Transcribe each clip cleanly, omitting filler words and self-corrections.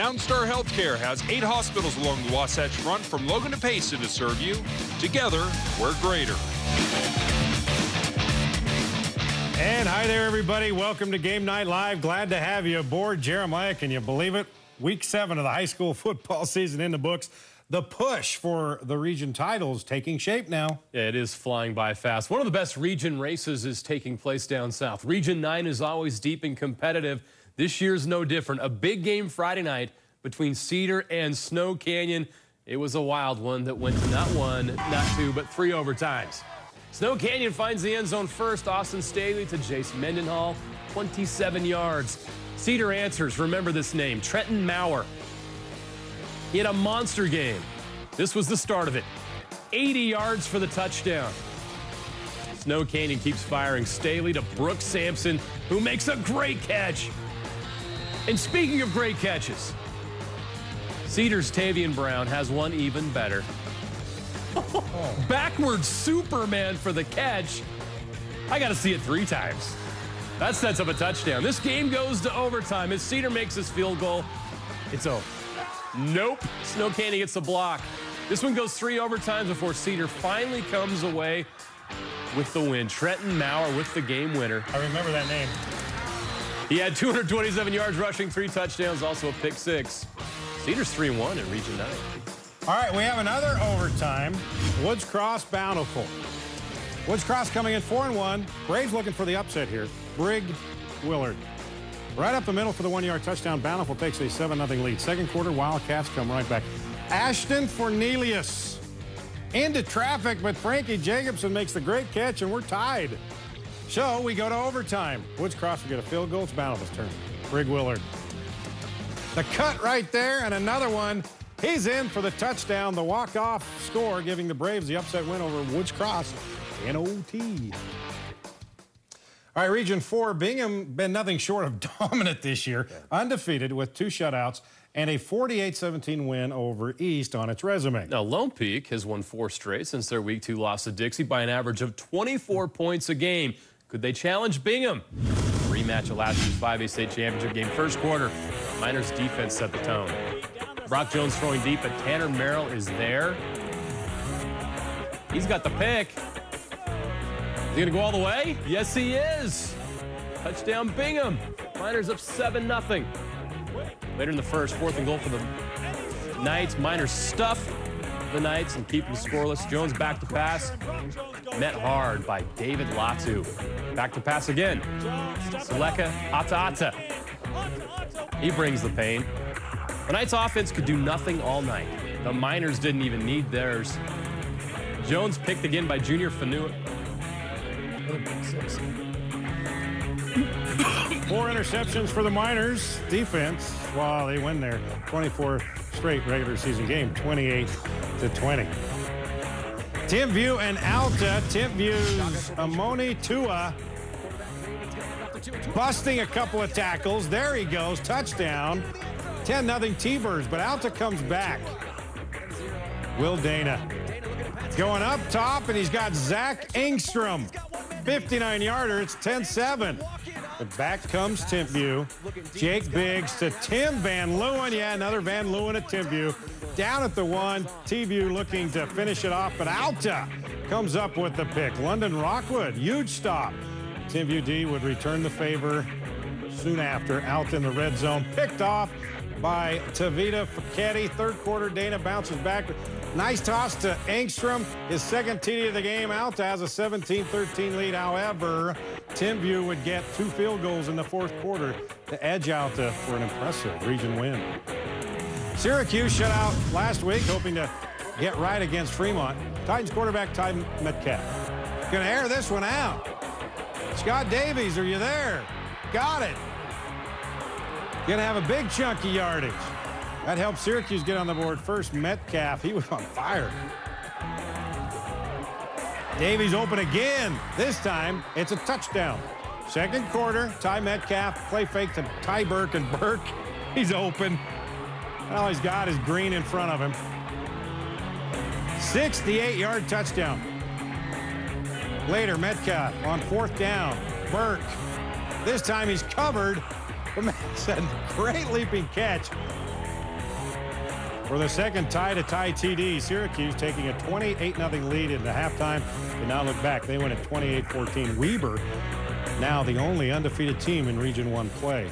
Downstar Healthcare has 8 hospitals along the Wasatch Front from Logan to Payson to serve you. Together, we're greater. And hi there, everybody. Welcome to Game Night Live. Glad to have you aboard. Jeremiah, can you believe it? Week 7 of the high school football season in the books. The push for the region titles taking shape now. Yeah, it is flying by fast. One of the best region races is taking place down south. Region 9 is always deep and competitive. This year's no different. A big game Friday night between Cedar and Snow Canyon. It was a wild one that went to not 1, not 2, but 3 overtimes. Snow Canyon finds the end zone first. Austin Staley to Jace Mendenhall, 27 yards. Cedar answers, remember this name, Trenton Maurer. He had a monster game. This was the start of it. 80 yards for the touchdown. Snow Canyon keeps firing. Staley to Brooks Sampson, who makes a great catch. And speaking of great catches, Cedar's Tavian Brown has one even better. Backwards Superman for the catch. I got to see it 3 times. That sets up a touchdown. This game goes to overtime. As Cedar makes his field goal, it's over. Nope. Snow Canyon gets the block. This one goes 3 overtimes before Cedar finally comes away with the win. Trenton Maurer with the game winner. I remember that name. He had 227 yards rushing, 3 touchdowns, also a pick 6. Cedar's 3-1 in Region 9. All right, we have another overtime. Woods Cross Bountiful. Woods Cross coming in 4-1. Braves looking for the upset here. Brig Willard. Right up the middle for the 1-yard touchdown. Bountiful takes a 7-0 lead. Second quarter, Wildcats come right back. Ashton Fornelius into traffic, but Frankie Jacobson makes the great catch, and we're tied. So we go to overtime. Woods Cross will get a field goal. It's Bountiful's turn. Brig Willard. The cut right there, and another one. He's in for the touchdown, the walk-off score, giving the Braves the upset win over Woods Cross in OT. All right, Region 4, Bingham been nothing short of dominant this year, undefeated with 2 shutouts and a 48-17 win over East on its resume. Now, Lone Peak has won 4 straight since their Week 2 loss to Dixie by an average of 24 points a game. Could they challenge Bingham? Rematch of last year's 5A state championship game. First quarter, Miners defense set the tone. Brock Jones throwing deep, but Tanner Merrill is there. He's got the pick. Is he going to go all the way? Yes, he is. Touchdown Bingham. Miners up 7-0. Later in the first, 4th and goal for the Knights. Miners stuff the Knights and keep them scoreless. Jones back to pass. Met hard by David Latu. Back to pass again. Seleka Ata. He brings the pain. The Knights offense could do nothing all night. The Miners didn't even need theirs. Jones picked again by Junior Fanua. 4 interceptions for the Miners defense while they win their 24th straight regular season game, 28-20. Timpview and Alta. Timpview's Amoni Tua busting a couple of tackles. There he goes, touchdown. 10-0 T-Birds, but Alta comes back. Will Dana going up top, and he's got Zach Engstrom. 59-yarder, it's 10-7. But back comes Timpview. Jake Biggs to Tim Van Leeuwen. Yeah, another Van Leeuwen at Timpview. Down at the 1, T-View looking to finish it off, but Alta comes up with the pick. London Rockwood, huge stop. Timpview D would return the favor soon after. Alta in the red zone, picked off by Tavita Facchetti. Third quarter, Dana bounces back. Nice toss to Engstrom, his second TD of the game. Alta has a 17-13 lead. However, Timpview would get 2 field goals in the 4th quarter to edge Alta for an impressive region win. Syracuse shut out last week, hoping to get right against Fremont. Titans quarterback Ty Metcalf. Gonna air this one out. Scott Davies, are you there? Got it. Gonna have a big chunky yardage. That helped Syracuse get on the board first. Metcalf, he was on fire. Davies open again. This time, it's a touchdown. Second quarter, Ty Metcalf, play fake to Ty Burke, and Burke, he's open. All he's got is Green in front of him. 68-yard touchdown. Later, Metcalf on 4th down. Burke. This time he's covered. But man, it's a great leaping catch. For the second tie to tie TD, Syracuse taking a 28-0 lead into halftime. Did not look back. They win at 28-14. Weber, now the only undefeated team in Region 1 play.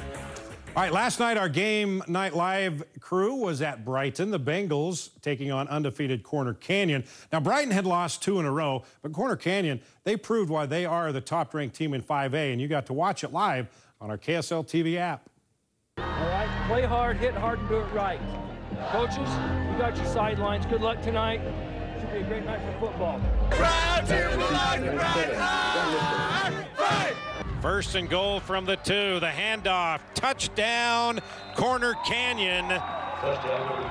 All right, last night our Game Night Live crew was at Brighton. The Bengals taking on undefeated Corner Canyon. Now, Brighton had lost 2 in a row, but Corner Canyon, they proved why they are the top-ranked team in 5A, and you got to watch it live on our KSL TV app. All right, play hard, hit hard, and do it right. Coaches, you got your sidelines. Good luck tonight. Should be a great night for football. First and goal from the 2. The handoff. Touchdown, Corner Canyon.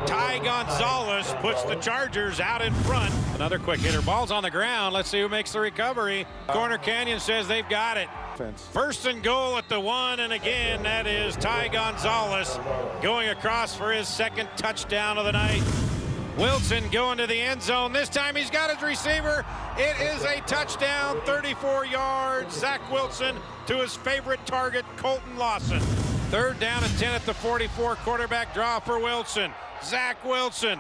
Ty Gonzalez puts the Chargers out in front. Another quick hitter. Ball's on the ground. Let's see who makes the recovery. Corner Canyon says they've got it. First and goal at the 1, and again, that is Ty Gonzalez going across for his second touchdown of the night. Wilson going to the end zone. This time he's got his receiver. It is a touchdown, 34 yards. Zach Wilson to his favorite target, Colton Lawson. Third down and 10 at the 44. Quarterback draw for Wilson. Zach Wilson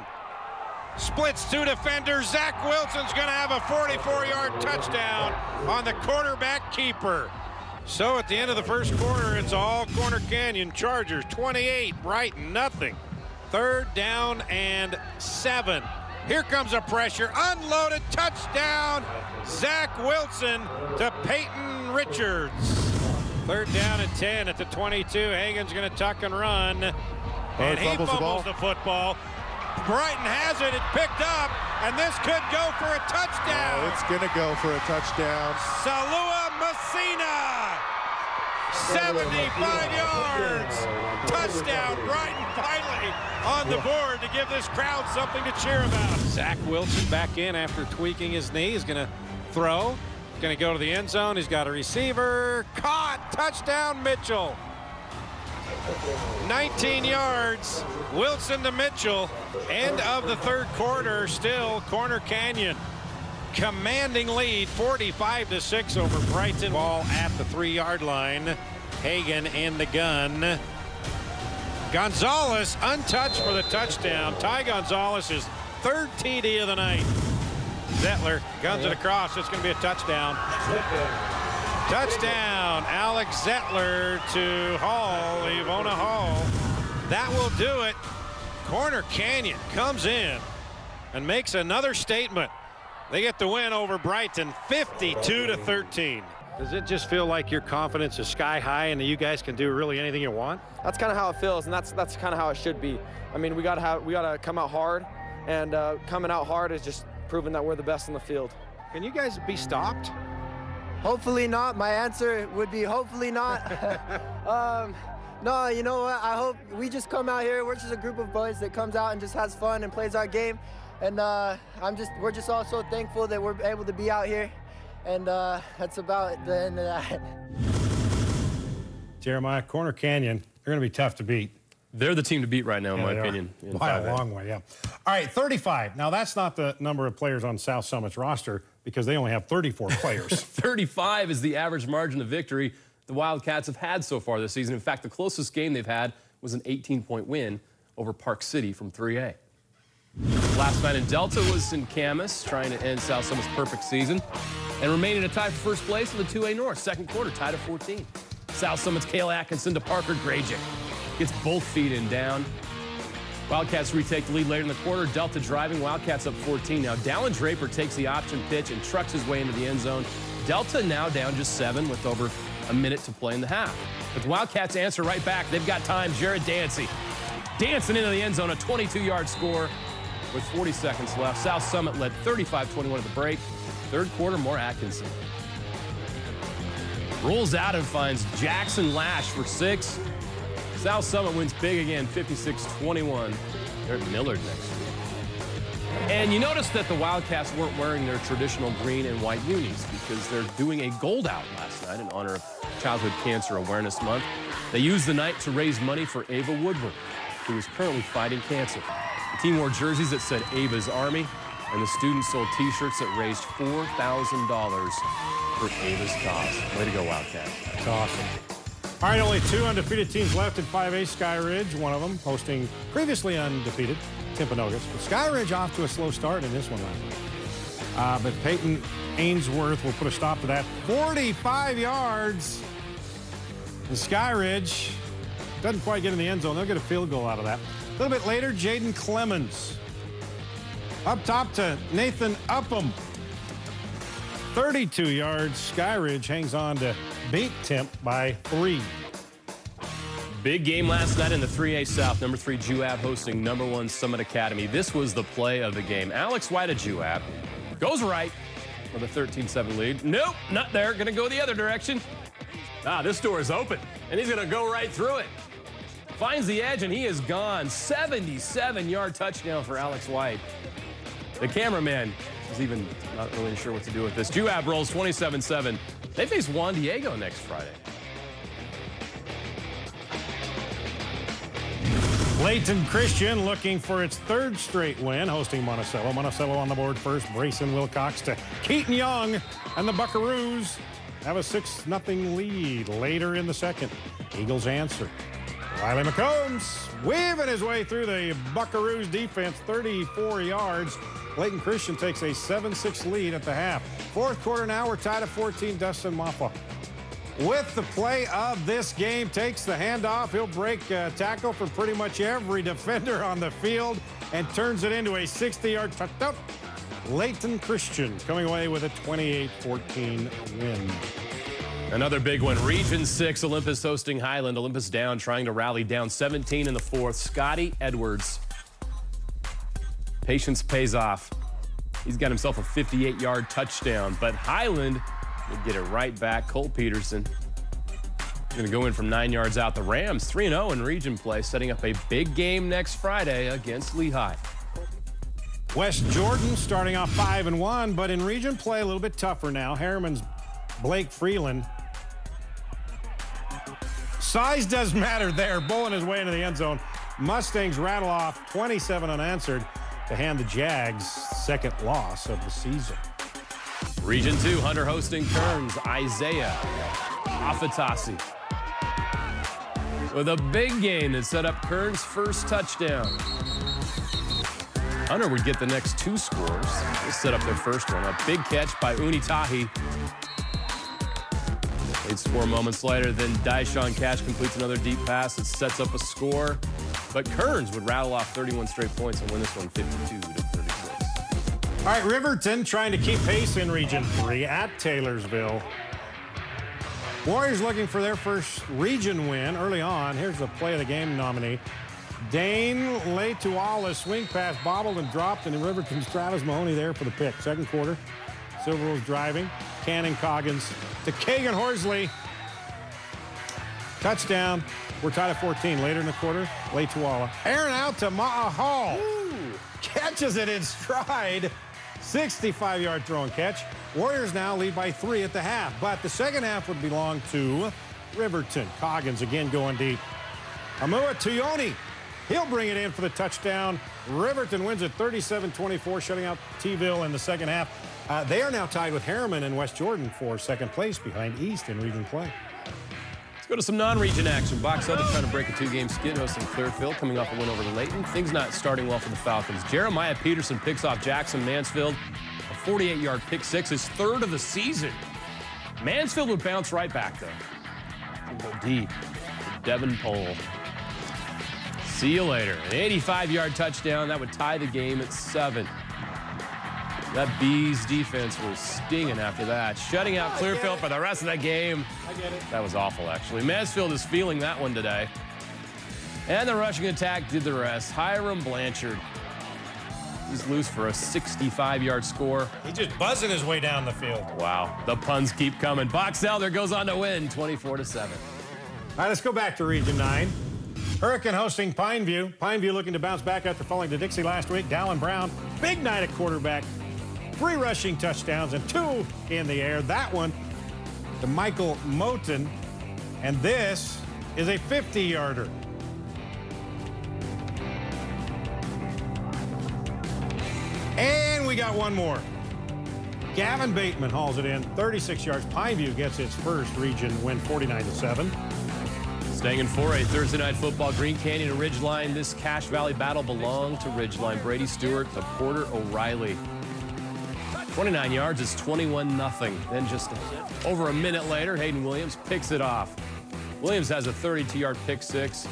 splits 2 defenders. Zach Wilson's going to have a 44-yard touchdown on the quarterback keeper. So at the end of the first quarter, it's all Corner Canyon. Chargers 28, Brighton nothing. Third down and 7. Here comes a pressure. Unloaded touchdown. Zach Wilson to Peyton Richards. Third down and 10 at the 22. Hagan's going to tuck and run. And he fumbles the football. Brighton has it. It's picked up. And this could go for a touchdown. Oh, it's going to go for a touchdown. Salua Messina. 75 yards. Touchdown. Brighton finally on the board to give this crowd something to cheer about. Zach Wilson back in after tweaking his knee. He's going to throw. He's going to go to the end zone. He's got a receiver. Caught. Touchdown, Mitchell. 19 yards. Wilson to Mitchell. End of the third quarter. Still Corner Canyon. Commanding lead, 45-6 over Brighton. Ball at the 3-yard line. Hagan in the gun. Gonzalez untouched for the touchdown. Ty Gonzalez's third TD of the night. Zettler guns it across. It's going to be a touchdown. Touchdown, Alex Zettler to Hall, Ivona Hall. That will do it. Corner Canyon comes in and makes another statement. They get the win over Brighton, 52-13. Does it just feel like your confidence is sky high and that you guys can do really anything you want? That's kind of how it feels, and that's kind of how it should be. I mean, we gotta come out hard, and coming out hard is just proving that we're the best in the field. Can you guys be stopped? Hopefully not. My answer would be hopefully not. No, you know what? I hope we just come out here. We're just a group of boys that comes out and just has fun and plays our game. And we're just all so thankful that we're able to be out here. And that's about the end of that. Jeremiah, Corner Canyon, they're going to be tough to beat. They're the team to beat right now, in my opinion. By a long way, yeah. All right, 35. Now, that's not the number of players on South Summit's roster because they only have 34 players. 35 is the average margin of victory the Wildcats have had so far this season. In fact, the closest game they've had was an 18-point win over Park City from 3A. Last night in Delta was in Camas, trying to end South Summit's perfect season and remain in a tie for first place in the 2A North. Second quarter, tied at 14. South Summit's Kale Atkinson to Parker Grajic. Gets both feet in down. Wildcats retake the lead later in the quarter. Delta driving, Wildcats up 14. Now Dallin Draper takes the option pitch and trucks his way into the end zone. Delta now down just 7 with over a minute to play in the half. But the Wildcats answer right back. They've got time. Jared Dancy dancing into the end zone, a 22-yard score with 40 seconds left. South Summit led 35-21 at the break. Third quarter, more Atkinson. Rolls out and finds Jackson Lash for 6. South Summit wins big again, 56-21. They're at Millard next year. And you notice that the Wildcats weren't wearing their traditional green and white unis because they're doing a gold out last night in honor of Childhood Cancer Awareness Month. They used the night to raise money for Ava Woodward, who is currently fighting cancer. The team wore jerseys that said Ava's Army, and the students sold T-shirts that raised $4,000 for Ava's cause. Way to go, Wildcats. That's awesome. All right, only 2 undefeated teams left in 5A. Sky Ridge, one of them, hosting previously undefeated Timpanogos. But Sky Ridge off to a slow start in this one last night. But Peyton Ainsworth will put a stop to that. 45 yards. And Sky Ridge doesn't quite get in the end zone. They'll get a field goal out of that. A little bit later, Jaden Clemens. Up top to Nathan Upham. 32 yards. Sky Ridge hangs on to beat Timp by 3. Big game last night in the 3A South. Number 3 Juab hosting number 1 Summit Academy. This was the play of the game. Alex White of Juab goes right with a 13-7 lead. Nope, not there. Going to go the other direction. This door is open, and he's going to go right through it. Finds the edge, and he is gone. 77-yard touchdown for Alex White. The cameraman is even not really sure what to do with this. Juab rolls 27-7. They face Juan Diego next Friday. Layton Christian looking for its 3rd straight win, hosting Monticello. Monticello on the board first. Brayson Wilcox to Keaton Young, and the Buckaroos have a 6-0 lead later in the second. Eagles answer. Riley McCombs weaving his way through the Buckaroos defense, 34 yards. Layton Christian takes a 7-6 lead at the half. Fourth quarter now, we're tied at 14. Dustin Maffa with the play of this game, takes the handoff. He'll break tackle for pretty much every defender on the field and turns it into a 60-yard touchdown. Layton Christian coming away with a 28-14 win. Another big one. Region 6, Olympus hosting Highland. Olympus down, trying to rally, down 17 in the 4th. Scotty Edwards. Patience pays off. He's got himself a 58-yard touchdown, but Highland would get it right back. Cole Peterson going to go in from 9 yards out. The Rams 3-0 in region play, setting up a big game next Friday against Lehigh. West Jordan starting off 5-1, but in region play a little bit tougher now. Harriman's Blake Freeland. Size does matter there, bowling his way into the end zone. Mustangs rattle off 27 unanswered to hand the Jags 2nd loss of the season. Region 2, Hunter hosting Kearns. Isaiah Afatasi with a big game that set up Kearns' first touchdown. Hunter would get the next 2 scores. They set up their first one. A big catch by Unitahi. They'd score moments later. Then Daishawn Cash completes another deep pass that sets up a score. But Kearns would rattle off 31 straight points and win this one 52-36. All right, Riverton trying to keep pace in Region 3 at Taylorsville. Warriors looking for their first region win early on. Here's the play of the game nominee. Dane Letuala swing pass bobbled and dropped, and Riverton's Travis Mahoney there for the pick. Second quarter, Silver Wolves driving. Cannon Coggins to Kagan Horsley. Touchdown. We're tied at 14. Later in the quarter, Letuala. Aaron out to Ma'a Hall. Catches it in stride. 65-yard throw and catch. Warriors now lead by 3 at the half, but the second half would belong to Riverton. Coggins again going deep. Amua Tuyoni. He'll bring it in for the touchdown. Riverton wins it 37-24, shutting out T-Ville in the second half. They are now tied with Harriman and West Jordan for second place behind East in region play. Let's go to some non-region action. Box Elder trying to break a 2-game skid, hosting Clearfield, coming off a win over Layton. Things not starting well for the Falcons. Jeremiah Peterson picks off Jackson Mansfield. A 48-yard pick six, his 3rd of the season. Mansfield would bounce right back, though. Go deep. Devin Pohl. See you later. An 85-yard touchdown. That would tie the game at 7. That Bees defense was stinging after that. Shutting out Clearfield for the rest of the game. I get it. That was awful, actually. Mansfield is feeling that one today. And the rushing attack did the rest. Hiram Blanchard. He's loose for a 65-yard score. He's just buzzing his way down the field. Wow, the puns keep coming. Box Elder goes on to win 24-7. All right, let's go back to Region 9. Hurricane hosting Pineview. Pineview looking to bounce back after falling to Dixie last week. Dallin Brown, big night at quarterback. 3 rushing touchdowns and 2 in the air. That one to Michael Moten. And this is a 50-yarder. And we got one more. Gavin Bateman hauls it in, 36 yards. Pineview gets its first region win, 49-7. Staying in 4A Thursday night football, Green Canyon and Ridgeline. This Cache Valley battle belonged to Ridgeline. Brady Stewart to Porter O'Reilly. 29 yards is 21-0. Then just over a minute later, Hayden Williams picks it off. Williams has a 32-yard pick six,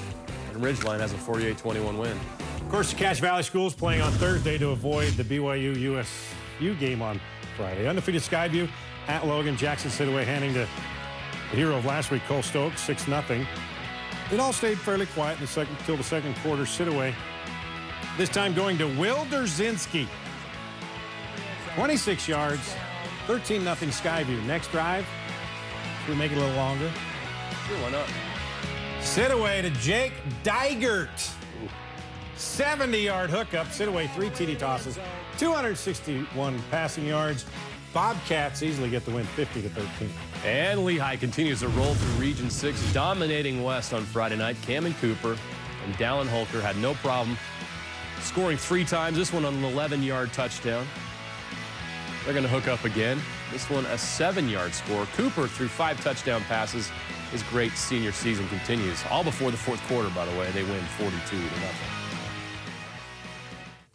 and Ridgeline has a 48-21 win. Of course, the Cache Valley Schools playing on Thursday to avoid the BYU-USU game on Friday. Undefeated Skyview at Logan. Jackson Sidaway handing to the hero of last week, Cole Stokes, 6-0. It all stayed fairly quiet until the second quarter. Sidaway this time going to Will Derzinski. 26 yards, 13-0 Skyview. Next drive, should we make it a little longer? Sure, why not? Sidaway to Jake Dygert. 70-yard hookup. Sidaway 3 TD tosses, 261 passing yards. Bobcats easily get the win, 50-13. And Lehigh continues to roll through Region 6, dominating West on Friday night. Cameron Cooper and Dallin Holker had no problem scoring 3 times. This one on an 11-yard touchdown. They're going to hook up again. This one a 7-yard score. Cooper threw 5 touchdown passes. His great senior season continues. All before the fourth quarter, by the way. They win 42-0.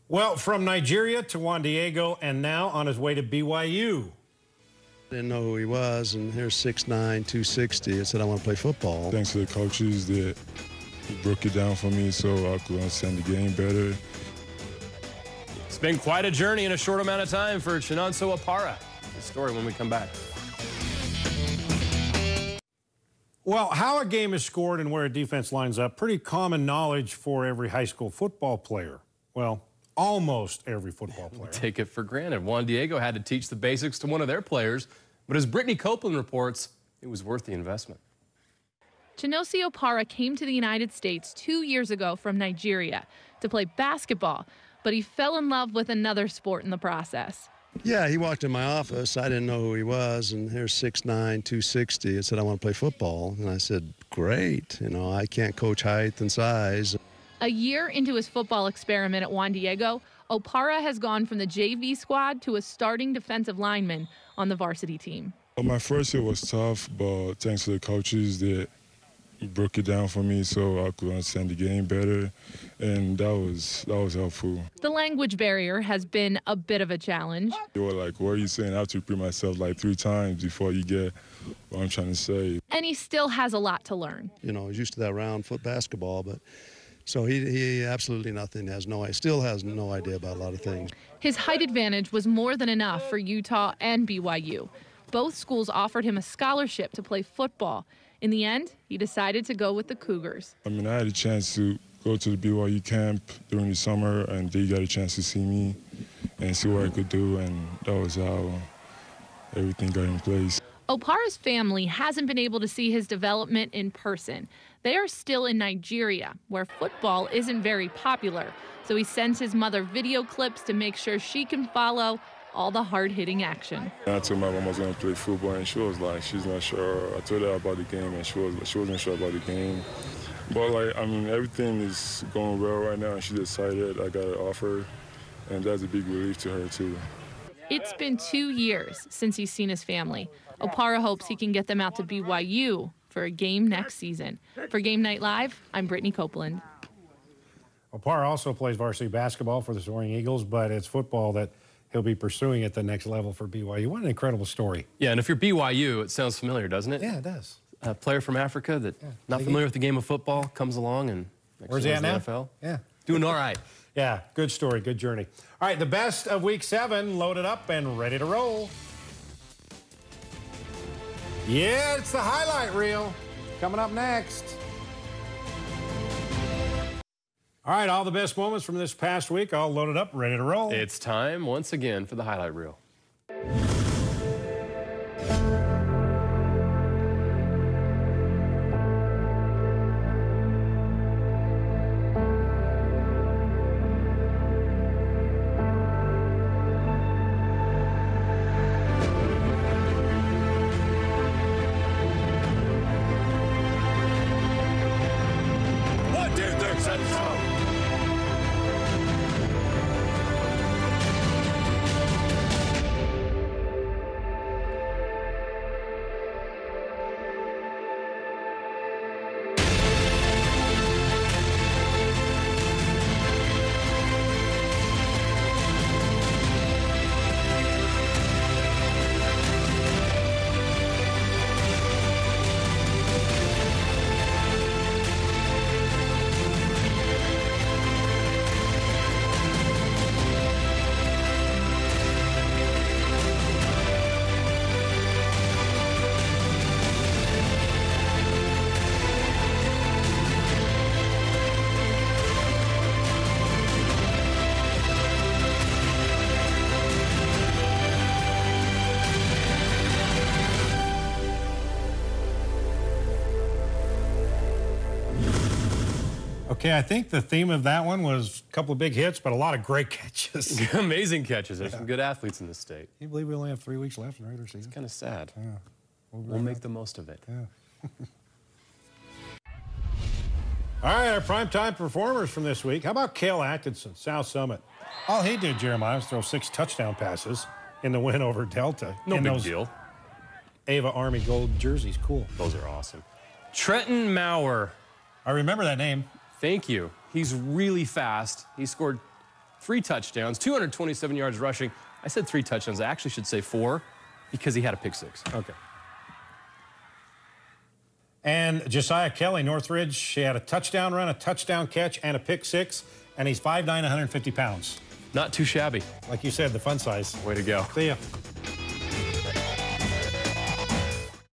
Well, from Nigeria to Juan Diego, and now on his way to BYU. Didn't know who he was, and here's 6'9", 260. I said, I want to play football. Thanks to the coaches that broke it down for me so I could understand the game better. It's been quite a journey in a short amount of time for Chinonso Opara. The story when we come back. Well, how a game is scored and where a defense lines up, pretty common knowledge for every high school football player. Well, almost every football player. Take it for granted. Juan Diego had to teach the basics to one of their players, but as Brittany Copeland reports, it was worth the investment. Chinonso Opara came to the United States 2 years ago from Nigeria to play basketball, but he fell in love with another sport in the process. Yeah, he walked in my office. I didn't know who he was, and here's 6'9", 260. I said, I want to play football. And I said, great. You know, I can't coach height and size. A year into his football experiment at Juan Diego, Opara has gone from the JV squad to a starting defensive lineman on the varsity team. Well, my first year was tough, but thanks to the coaches that broke it down for me so I could understand the game better, and that was helpful. The language barrier has been a bit of a challenge. They were like, what are you saying? I have to repeat myself like 3 times before you get what I'm trying to say. And he still has a lot to learn. You know, he's used to that round foot basketball, but so he absolutely nothing, still has no idea about a lot of things. His height advantage was more than enough for Utah and BYU. Both schools offered him a scholarship to play football. In the end, he decided to go with the Cougars. I mean, I had a chance to go to the BYU camp during the summer, and they got a chance to see me and see what I could do, and that was how everything got in place. Opara's family hasn't been able to see his development in person. They are still in Nigeria, where football isn't very popular. So he sends his mother video clips to make sure she can follow all the hard-hitting action. I told my mom I was going to play football, and she was like, she's not sure. I told her about the game, and she wasn't sure about the game. But, like, I mean, everything is going well right now, and she's excited. I got an offer, and that's a big relief to her, too. It's been 2 years since he's seen his family. Opara hopes he can get them out to BYU for a game next season. For Game Night Live, I'm Brittany Copeland. Opara also plays varsity basketball for the Soaring Eagles, but it's football that he'll be pursuing at the next level for BYU. What an incredible story. Yeah, and if you're BYU, it sounds familiar, doesn't it? Yeah, it does. A player from Africa that not familiar with the game of football comes along and where's he at now? NFL. Yeah. Doing all right. Yeah, good story, good journey. All right, the best of Week 7 loaded up and ready to roll. Yeah, it's the highlight reel coming up next. All right, all the best moments from this past week, all loaded up, ready to roll. It's time once again for the highlight reel. Okay, I think the theme of that one was a couple of big hits, but a lot of great catches. Amazing catches. There's some good athletes in this state. Can you believe we only have 3 weeks left in the regular season? It's kind of sad. Yeah. We'll make the most of it. Yeah. All right, our primetime performers from this week. How about Cale Atkinson, South Summit? All he did, Jeremiah, was throw 6 touchdown passes in the win over Delta. No big deal. Ava Army gold jerseys, cool. Those are awesome. Trenton Maurer. I remember that name. Thank you. He's really fast. He scored 3 touchdowns, 227 yards rushing. I said 3 touchdowns. I actually should say 4 because he had a pick 6. Okay. And Josiah Kelly, Northridge, he had a touchdown run, a touchdown catch, and a pick 6, and he's 5'9", 150 pounds. Not too shabby. Like you said, the fun size. Way to go. See ya.